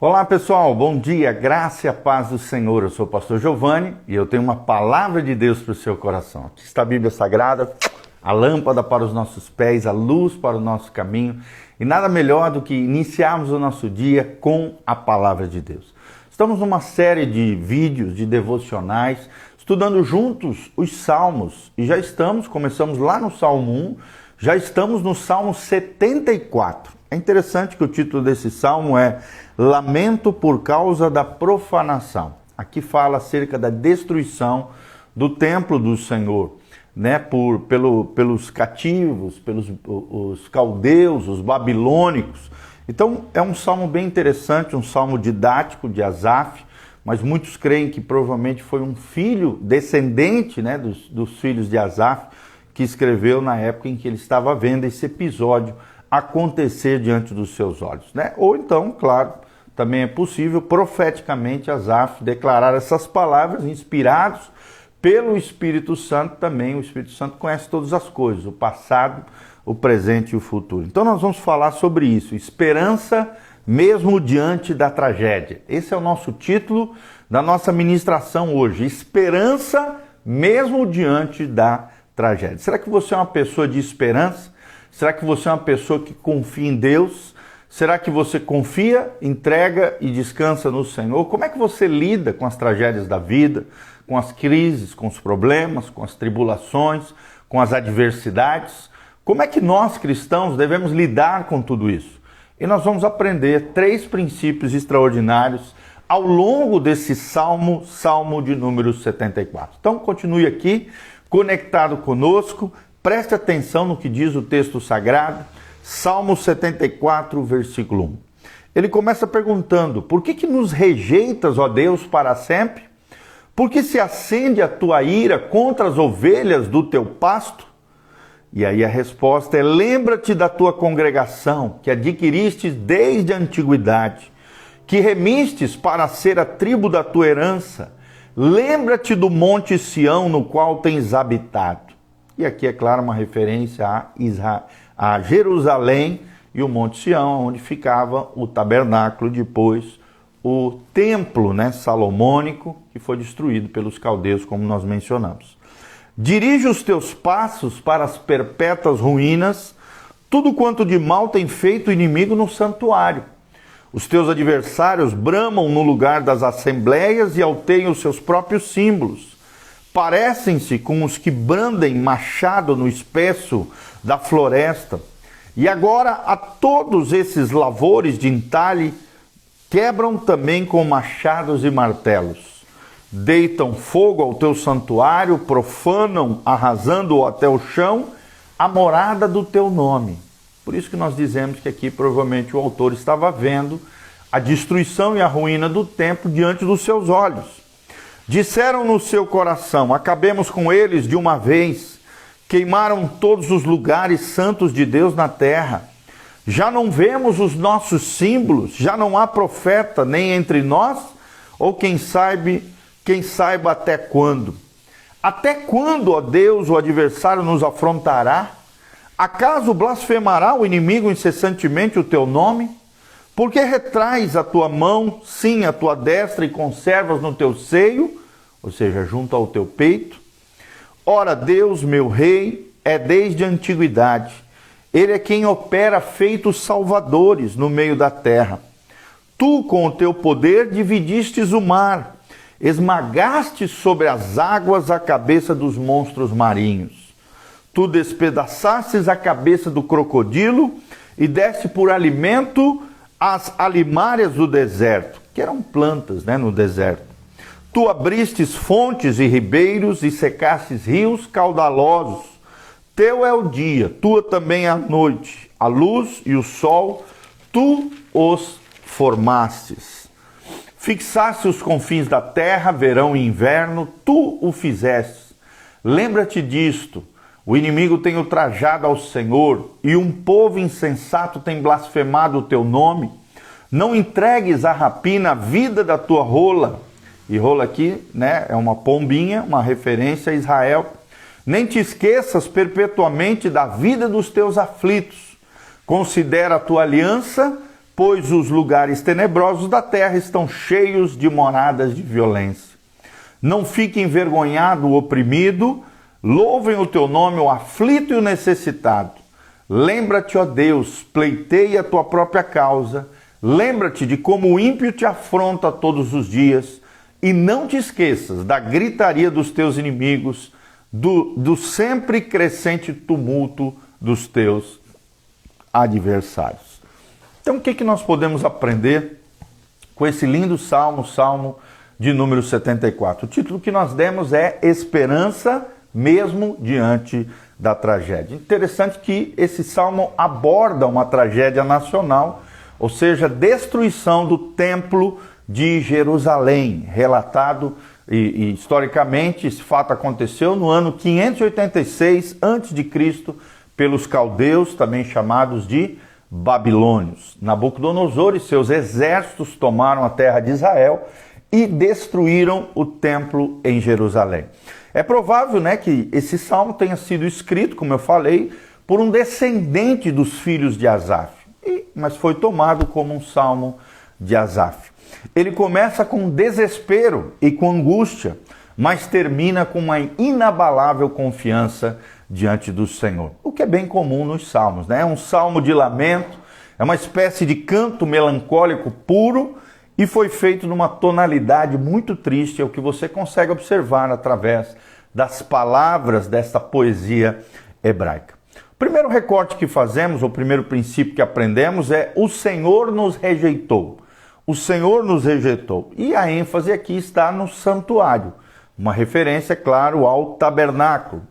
Olá pessoal, bom dia, graça e a paz do Senhor. Eu sou o pastor Giovanni e eu tenho uma palavra de Deus para o seu coração. Aqui está a Bíblia Sagrada, a lâmpada para os nossos pés, a luz para o nosso caminho. E nada melhor do que iniciarmos o nosso dia com a palavra de Deus. Estamos numa série de vídeos, de devocionais, estudando juntos os Salmos. E começamos lá no Salmo 1, já estamos no Salmo 74. É interessante que o título desse salmo é Lamento por causa da profanação. Aqui fala acerca da destruição do templo do Senhor, né? Pelos cativos, pelos os caldeus, os babilônicos. Então é um salmo bem interessante, um salmo didático de Asaf, mas muitos creem que provavelmente foi um filho descendente, né, dos filhos de Asaf, que escreveu na época em que ele estava vendo esse episódio acontecer diante dos seus olhos, né? Ou então, claro, também é possível profeticamente Asaf declarar essas palavras inspirados pelo Espírito Santo também. O Espírito Santo conhece todas as coisas, o passado, o presente e o futuro. Então nós vamos falar sobre isso, esperança mesmo diante da tragédia. Esse é o nosso título da nossa ministração hoje, esperança mesmo diante da tragédia. Será que você é uma pessoa de esperança? Será que você é uma pessoa que confia em Deus? Será que você confia, entrega e descansa no Senhor? Como é que você lida com as tragédias da vida, com as crises, com os problemas, com as tribulações, com as adversidades? Como é que nós cristãos devemos lidar com tudo isso? E nós vamos aprender 3 princípios extraordinários ao longo desse salmo de número 74. Então continue aqui, conectado conosco. Preste atenção no que diz o texto sagrado, Salmo 74, versículo 1. Ele começa perguntando, por que nos rejeitas, ó Deus, para sempre? Por que se acende a tua ira contra as ovelhas do teu pasto? E aí a resposta é, lembra-te da tua congregação, que adquiristes desde a antiguidade, que remistes para ser a tribo da tua herança. Lembra-te do monte Sião, no qual tens habitado. E aqui, é claro, uma referência a Jerusalém e o Monte Sião, onde ficava o tabernáculo, depois o templo, né, salomônico, que foi destruído pelos caldeus, como nós mencionamos. Dirige os teus passos para as perpétuas ruínas, tudo quanto de mal tem feito o inimigo no santuário. Os teus adversários bramam no lugar das assembleias e alteiam os seus próprios símbolos. Parecem-se com os que brandem machado no espesso da floresta. E agora a todos esses lavores de entalhe quebram também com machados e martelos. Deitam fogo ao teu santuário, profanam, arrasando até o chão, a morada do teu nome. Por isso que nós dizemos que aqui provavelmente o autor estava vendo a destruição e a ruína do templo diante dos seus olhos. Disseram no seu coração, acabemos com eles de uma vez. Queimaram todos os lugares santos de Deus na terra. Já não vemos os nossos símbolos, já não há profeta nem entre nós, ou quem saiba até quando. Até quando, ó Deus, o adversário nos afrontará? Acaso blasfemará o inimigo incessantemente o teu nome? Porque retrais a tua mão, sim, a tua destra, e conservas no teu seio, ou seja, junto ao teu peito. Ora, Deus, meu rei, é desde a antiguidade. Ele é quem opera feitos salvadores no meio da terra. Tu, com o teu poder, dividistes o mar, esmagaste sobre as águas a cabeça dos monstros marinhos. Tu despedaçastes a cabeça do crocodilo e deste por alimento as alimárias do deserto, que eram plantas, né, no deserto. Tu abristes fontes e ribeiros e secastes rios caudalosos. Teu é o dia, tua também é a noite, a luz e o sol, tu os formastes. Fixaste os confins da terra, verão e inverno, tu o fizeste. Lembra-te disto, o inimigo tem ultrajado ao Senhor, e um povo insensato tem blasfemado o teu nome. Não entregues à rapina a vida da tua rola. E rola aqui, né, é uma pombinha, uma referência a Israel. Nem te esqueças perpetuamente da vida dos teus aflitos. Considera a tua aliança, pois os lugares tenebrosos da terra estão cheios de moradas de violência. Não fique envergonhado o oprimido, louvem o teu nome o aflito e o necessitado. Lembra-te, ó Deus, pleiteia a tua própria causa, lembra-te de como o ímpio te afronta todos os dias, e não te esqueças da gritaria dos teus inimigos, do sempre crescente tumulto dos teus adversários. Então, o que nós podemos aprender com esse lindo salmo, salmo de número 74? O título que nós demos é Esperança mesmo diante da tragédia. Interessante que esse salmo aborda uma tragédia nacional, ou seja, destruição do templo de Jerusalém, relatado e historicamente. Esse fato aconteceu no ano 586 a.C., pelos caldeus, também chamados de babilônios. Nabucodonosor e seus exércitos tomaram a terra de Israel e destruíram o templo em Jerusalém. É provável, né, que esse salmo tenha sido escrito, como eu falei, por um descendente dos filhos de Asaf, mas foi tomado como um salmo de Asaf. Ele começa com desespero e com angústia, mas termina com uma inabalável confiança diante do Senhor, o que é bem comum nos salmos, né? É um salmo de lamento, é uma espécie de canto melancólico puro e foi feito numa tonalidade muito triste, é o que você consegue observar através das palavras desta poesia hebraica. O primeiro recorte que fazemos, o primeiro princípio que aprendemos é: o Senhor nos rejeitou. O Senhor nos rejeitou. E a ênfase aqui está no santuário, uma referência, claro, ao tabernáculo.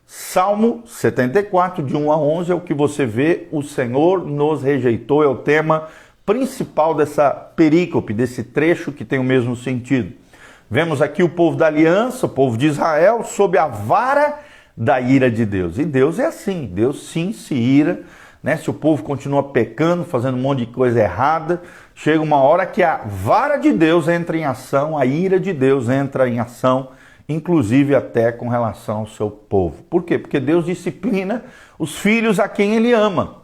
Salmo 74, de 1 a 11, é o que você vê: o Senhor nos rejeitou, é o tema principal dessa perícope, desse trecho que tem o mesmo sentido. Vemos aqui o povo da aliança, o povo de Israel, sob a vara da ira de Deus. E Deus é assim, Deus sim se ira, né? Se o povo continua pecando, fazendo um monte de coisa errada, chega uma hora que a vara de Deus entra em ação, a ira de Deus entra em ação, inclusive até com relação ao seu povo. Por quê? Porque Deus disciplina os filhos a quem Ele ama.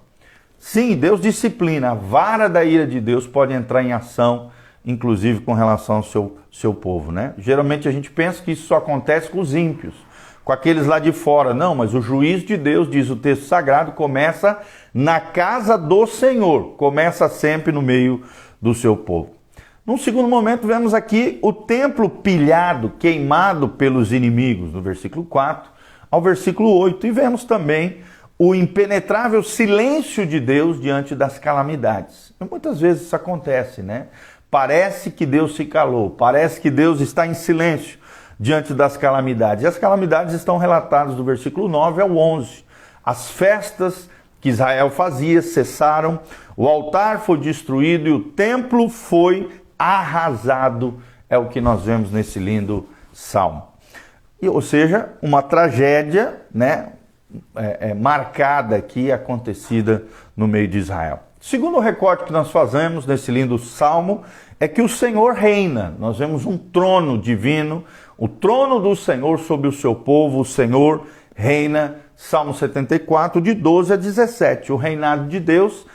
Sim, Deus disciplina. A vara da ira de Deus pode entrar em ação, inclusive com relação ao seu povo, né? Geralmente a gente pensa que isso só acontece com os ímpios, com aqueles lá de fora. Não, mas o juízo de Deus, diz o texto sagrado, começa na casa do Senhor, começa sempre no meio do seu povo. Num segundo momento, vemos aqui o templo pilhado, queimado pelos inimigos, do versículo 4 ao versículo 8. E vemos também o impenetrável silêncio de Deus diante das calamidades. E muitas vezes isso acontece, né? Parece que Deus se calou, parece que Deus está em silêncio diante das calamidades. E as calamidades estão relatadas do versículo 9 ao 11. As festas que Israel fazia cessaram, o altar foi destruído e o templo foi arrasado, é o que nós vemos nesse lindo salmo. Ou seja, uma tragédia, né, marcada aqui, acontecida no meio de Israel. Segundo recorte que nós fazemos nesse lindo salmo é que o Senhor reina. Nós vemos um trono divino, o trono do Senhor sobre o seu povo, o Senhor reina. Salmo 74, de 12 a 17. O reinado de Deus,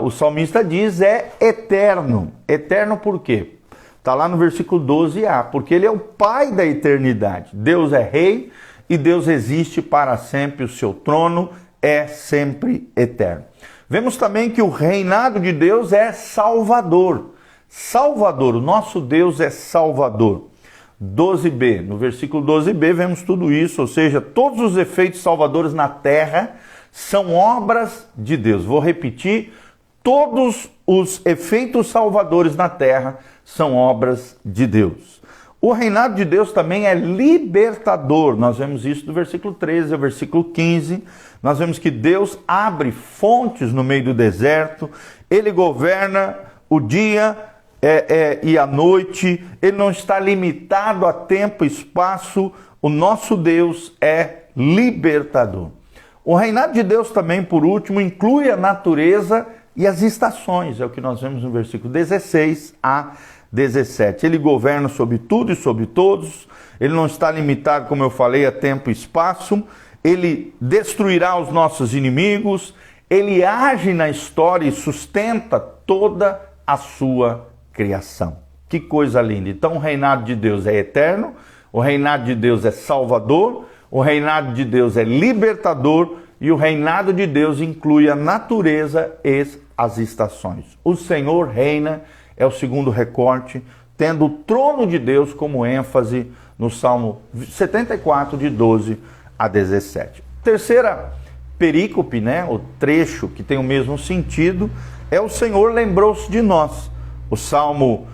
o salmista diz, é eterno. Eterno por quê? Está lá no versículo 12a, porque Ele é o Pai da eternidade. Deus é rei e Deus existe para sempre, o seu trono é sempre eterno. Vemos também que o reinado de Deus é salvador. Salvador, o nosso Deus é salvador. 12b, no versículo 12b vemos tudo isso, ou seja, todos os efeitos salvadores na terra são obras de Deus. Vou repetir, todos os efeitos salvadores na terra são obras de Deus. O reinado de Deus também é libertador. Nós vemos isso do versículo 13 ao versículo 15. Nós vemos que Deus abre fontes no meio do deserto. Ele governa o dia e a noite. Ele não está limitado a tempo e espaço. O nosso Deus é libertador. O reinado de Deus também, por último, inclui a natureza e as estações. É o que nós vemos no versículo 16 a 17. Ele governa sobre tudo e sobre todos. Ele não está limitado, como eu falei, a tempo e espaço. Ele destruirá os nossos inimigos. Ele age na história e sustenta toda a sua criação. Que coisa linda! Então o reinado de Deus é eterno, o reinado de Deus é salvador, o reinado de Deus é libertador e o reinado de Deus inclui a natureza e as estações. O Senhor reina, é o segundo recorte, tendo o trono de Deus como ênfase no Salmo 74, de 12 a 17. Terceira perícope, o trecho que tem o mesmo sentido, é o Senhor lembrou-se de nós. O Salmo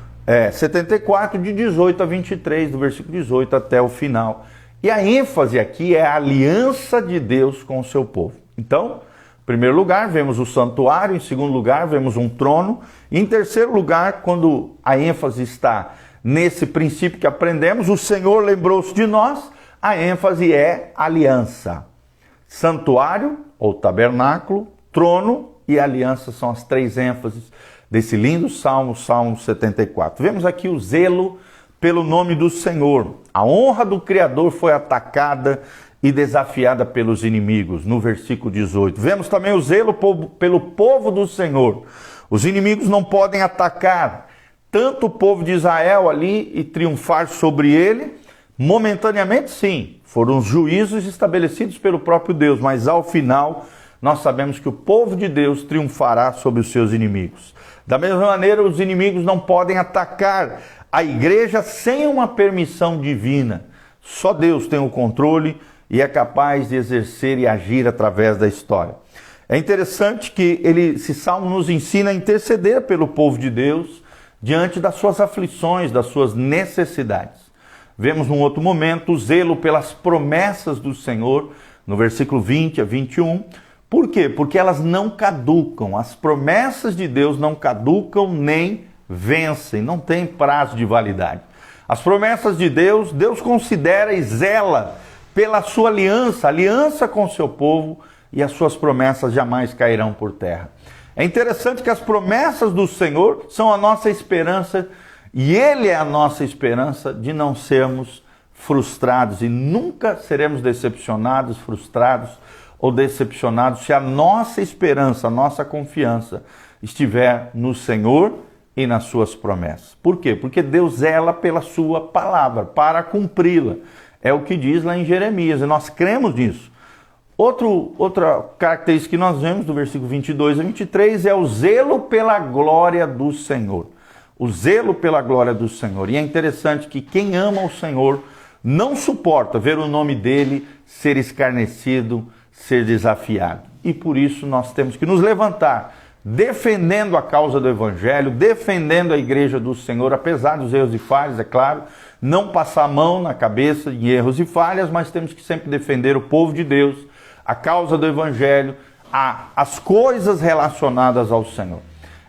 74, de 18 a 23, do versículo 18 até o final. E a ênfase aqui é a aliança de Deus com o seu povo. Então, em primeiro lugar, vemos o santuário, em segundo lugar, vemos um trono, e em terceiro lugar, quando a ênfase está nesse princípio que aprendemos, o Senhor lembrou-se de nós, a ênfase é aliança. Santuário, ou tabernáculo, trono e aliança são as três ênfases desse lindo Salmo 74. Vemos aqui o zelo pelo nome do Senhor. A honra do Criador foi atacada e desafiada pelos inimigos, no versículo 18. Vemos também o zelo pelo povo do Senhor. Os inimigos não podem atacar tanto o povo de Israel ali e triunfar sobre ele. Momentaneamente, sim, foram os juízos estabelecidos pelo próprio Deus, mas ao final nós sabemos que o povo de Deus triunfará sobre os seus inimigos. Da mesma maneira, os inimigos não podem atacar a igreja sem uma permissão divina. Só Deus tem o controle e é capaz de exercer e agir através da história. É interessante que esse salmo nos ensina a interceder pelo povo de Deus diante das suas aflições, das suas necessidades. Vemos num outro momento o zelo pelas promessas do Senhor, no versículo 20 a 21. Por quê? Porque elas não caducam. As promessas de Deus não caducam nem vencem, não tem prazo de validade. As promessas de Deus, Deus considera e zela pela sua aliança com o seu povo, e as suas promessas jamais cairão por terra. É interessante que as promessas do Senhor são a nossa esperança, e Ele é a nossa esperança de não sermos frustrados, e nunca seremos decepcionados, frustrados ou decepcionados se a nossa esperança, a nossa confiança estiver no Senhor e nas suas promessas. Por quê? Porque Deus zela pela sua palavra, para cumpri-la. É o que diz lá em Jeremias, e nós cremos nisso. Outra característica que nós vemos do versículo 22 a 23 é o zelo pela glória do Senhor. O zelo pela glória do Senhor. E é interessante que quem ama o Senhor não suporta ver o nome dele ser escarnecido, ser desafiado. E por isso nós temos que nos levantar, defendendo a causa do Evangelho, defendendo a igreja do Senhor, apesar dos erros e falhas, é claro, não passar a mão na cabeça de erros e falhas, mas temos que sempre defender o povo de Deus, a causa do Evangelho, as coisas relacionadas ao Senhor.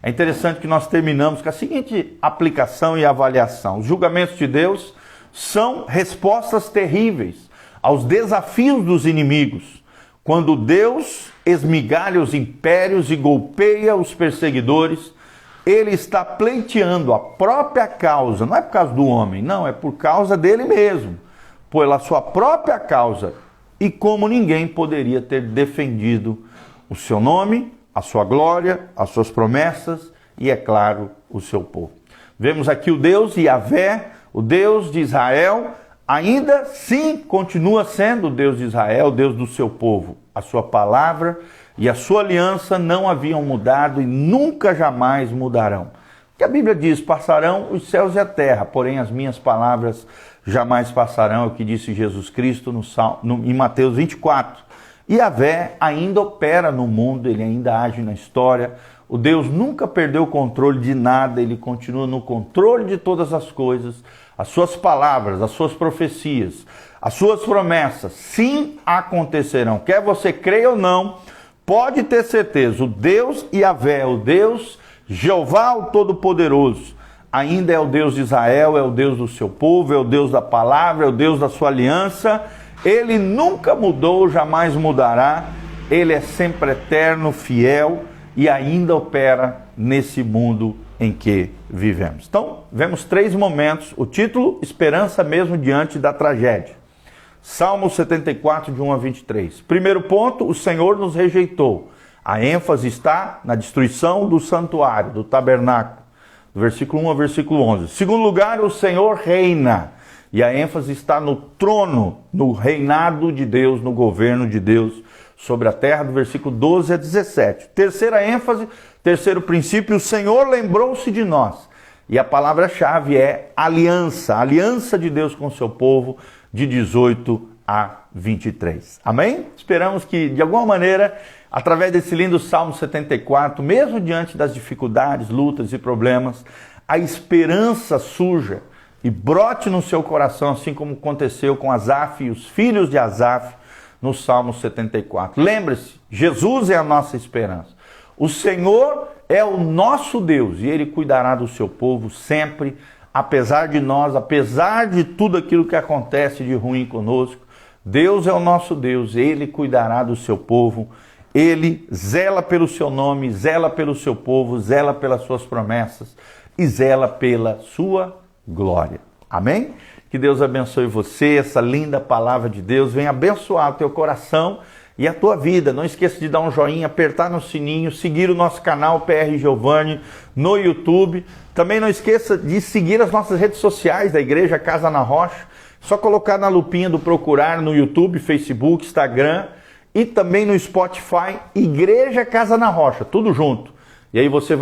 É interessante que nós terminamos com a seguinte aplicação e avaliação. Os julgamentos de Deus são respostas terríveis aos desafios dos inimigos. Quando Deus esmigalha os impérios e golpeia os perseguidores, Ele está pleiteando a própria causa, não é por causa do homem, não, é por causa dele mesmo, pela sua própria causa, e como ninguém poderia ter defendido o seu nome, a sua glória, as suas promessas e, é claro, o seu povo. Vemos aqui o Deus Yahvé, o Deus de Israel, ainda sim continua sendo o Deus de Israel, o Deus do seu povo. A sua palavra e a sua aliança não haviam mudado e nunca jamais mudarão. Que a Bíblia diz, passarão os céus e a terra, porém as minhas palavras jamais passarão, é o que disse Jesus Cristo em Mateus 24. E Yahvé ainda opera no mundo, ele ainda age na história. O Deus nunca perdeu o controle de nada, ele continua no controle de todas as coisas. As suas palavras, as suas profecias, as suas promessas, sim, acontecerão. Quer você creia ou não, pode ter certeza, o Deus Yahvé, o Deus Jeová, o Todo-Poderoso, ainda é o Deus de Israel, é o Deus do seu povo, é o Deus da palavra, é o Deus da sua aliança. Ele nunca mudou, jamais mudará. Ele é sempre eterno, fiel e ainda opera nesse mundo em que vivemos. Então, vemos três momentos. O título, Esperança mesmo diante da tragédia. Salmo 74, de 1 a 23. Primeiro ponto, o Senhor nos rejeitou. A ênfase está na destruição do santuário, do tabernáculo, do versículo 1 ao versículo 11. Segundo lugar, o Senhor reina. E a ênfase está no trono, no reinado de Deus, no governo de Deus sobre a terra, do versículo 12 a 17. Terceira ênfase, terceiro princípio, o Senhor lembrou-se de nós. E a palavra-chave é aliança, a aliança de Deus com o seu povo, de 18 a 23. Amém? Esperamos que, de alguma maneira, através desse lindo Salmo 74, mesmo diante das dificuldades, lutas e problemas, a esperança surja e brote no seu coração, assim como aconteceu com Asaf e os filhos de Asaf no Salmo 74. Lembre-se, Jesus é a nossa esperança. O Senhor é o nosso Deus e Ele cuidará do seu povo sempre, apesar de nós, apesar de tudo aquilo que acontece de ruim conosco. Deus é o nosso Deus, Ele cuidará do seu povo. Ele zela pelo seu nome, zela pelo seu povo, zela pelas suas promessas e zela pela sua glória. Amém? Que Deus abençoe você, essa linda palavra de Deus venha abençoar o teu coração e a tua vida. Não esqueça de dar um joinha, apertar no sininho, seguir o nosso canal PR Giovanni no YouTube. Também não esqueça de seguir as nossas redes sociais da Igreja Casa na Rocha. Só colocar na lupinha do procurar no YouTube, Facebook, Instagram e também no Spotify, Igreja Casa na Rocha, tudo junto. E aí você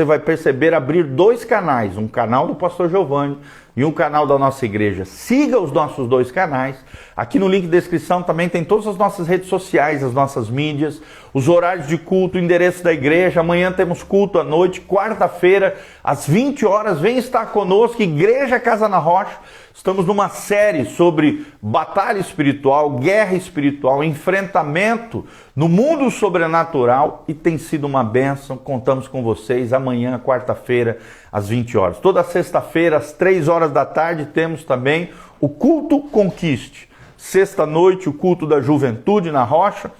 vai perceber abrir dois canais, um canal do Pastor Giovanni e um canal da nossa igreja. Siga os nossos dois canais. Aqui no link de descrição também tem todas as nossas redes sociais, as nossas mídias, os horários de culto, o endereço da igreja. Amanhã temos culto à noite, quarta-feira, às 20 horas. Vem estar conosco, Igreja Casa na Rocha. Estamos numa série sobre batalha espiritual, guerra espiritual, enfrentamento no mundo sobrenatural e tem sido uma bênção. Contamos com vocês amanhã, quarta-feira, às 20 horas. Toda sexta-feira, às 3 horas da tarde, temos também o culto Conquiste. Sexta-noite, o culto da juventude na Rocha.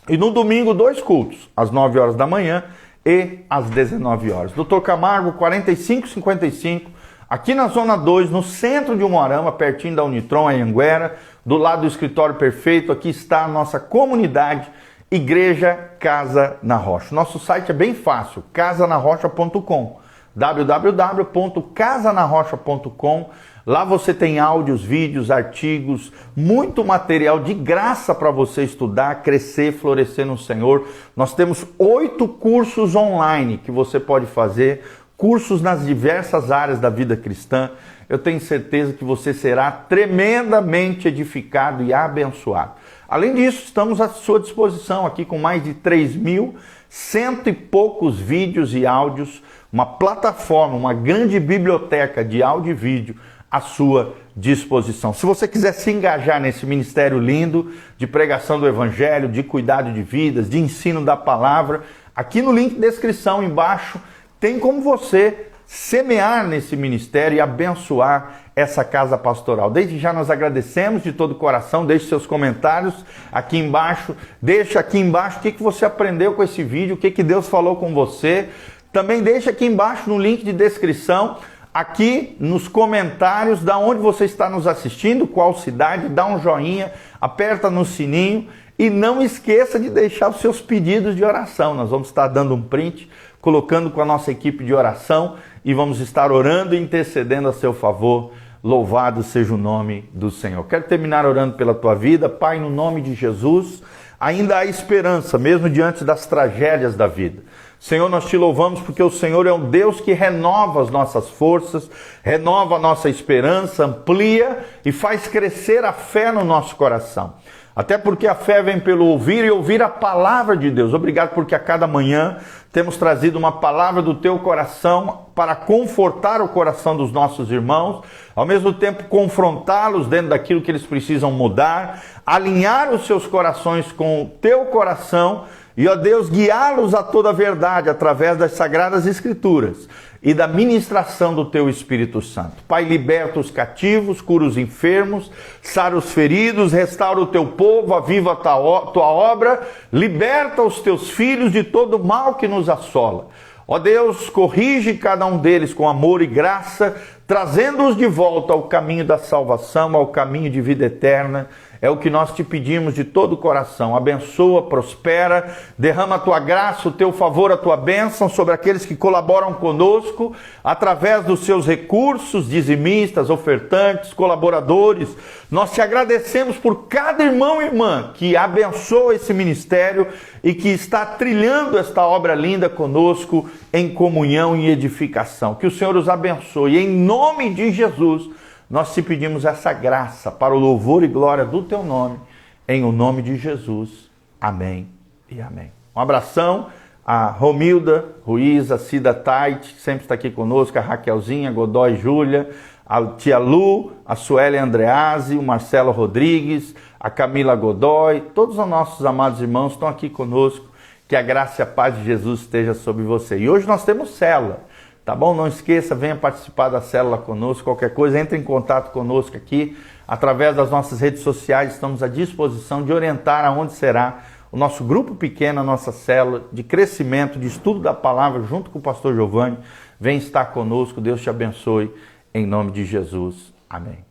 E no domingo, 2 cultos, às 9 horas da manhã e às 19 horas. Dr. Camargo, 4555. Aqui na Zona 2, no centro de Umuarama, pertinho da Unitron, Anhanguera, do lado do Escritório Perfeito, aqui está a nossa comunidade, Igreja Casa na Rocha. Nosso site é bem fácil, casanarrocha.com, www.casanarrocha.com. Lá você tem áudios, vídeos, artigos, muito material de graça para você estudar, crescer, florescer no Senhor. Nós temos 8 cursos online que você pode fazer, cursos nas diversas áreas da vida cristã. Eu tenho certeza que você será tremendamente edificado e abençoado. Além disso, estamos à sua disposição aqui com mais de 3.100 e poucos vídeos e áudios, uma plataforma, uma grande biblioteca de áudio e vídeo à sua disposição. Se você quiser se engajar nesse ministério lindo de pregação do Evangelho, de cuidado de vidas, de ensino da palavra, aqui no link de descrição embaixo tem como você semear nesse ministério e abençoar essa casa pastoral. Desde já nós agradecemos de todo o coração. Deixe seus comentários aqui embaixo. Deixa aqui embaixo o que você aprendeu com esse vídeo, o que Deus falou com você. Também deixa aqui embaixo no link de descrição, aqui nos comentários, da onde você está nos assistindo, qual cidade, dá um joinha, aperta no sininho e não esqueça de deixar os seus pedidos de oração. Nós vamos estar dando um print, colocando com a nossa equipe de oração e vamos estar orando e intercedendo a seu favor. Louvado seja o nome do Senhor. Quero terminar orando pela tua vida. Pai, no nome de Jesus, ainda há esperança, mesmo diante das tragédias da vida. Senhor, nós te louvamos porque o Senhor é um Deus que renova as nossas forças, renova a nossa esperança, amplia e faz crescer a fé no nosso coração. Até porque a fé vem pelo ouvir e ouvir a palavra de Deus. Obrigado porque a cada manhã temos trazido uma palavra do teu coração para confortar o coração dos nossos irmãos, ao mesmo tempo confrontá-los dentro daquilo que eles precisam mudar, alinhar os seus corações com o teu coração e, ó Deus, guiá-los a toda a verdade através das Sagradas Escrituras e da ministração do teu Espírito Santo. Pai, liberta os cativos, cura os enfermos, sara os feridos, restaura o teu povo, aviva a tua obra, liberta os teus filhos de todo o mal que nos assola. Ó Deus, corrige cada um deles com amor e graça, trazendo-os de volta ao caminho da salvação, ao caminho de vida eterna, É o que nós te pedimos de todo o coração. Abençoa, prospera, derrama a tua graça, o teu favor, a tua bênção sobre aqueles que colaboram conosco, através dos seus recursos, dizimistas, ofertantes, colaboradores. Nós te agradecemos por cada irmão e irmã que abençoa esse ministério e que está trilhando esta obra linda conosco em comunhão e edificação. Que o Senhor os abençoe. Em nome de Jesus, nós te pedimos essa graça para o louvor e glória do teu nome, em o nome de Jesus. Amém e amém. Um abração a Romilda Ruiz, a Cida Tait, que sempre está aqui conosco, a Raquelzinha, Godoy Júlia, a tia Lu, a Sueli Andreazzi, o Marcelo Rodrigues, a Camila Godoy, todos os nossos amados irmãos estão aqui conosco. Que a graça e a paz de Jesus esteja sobre você. E hoje nós temos célula. Tá bom? Não esqueça, venha participar da célula conosco. Qualquer coisa, entre em contato conosco aqui. Através das nossas redes sociais, estamos à disposição de orientar aonde será o nosso grupo pequeno, a nossa célula de crescimento, de estudo da palavra, junto com o pastor Giovanni. Vem estar conosco. Deus te abençoe. Em nome de Jesus. Amém.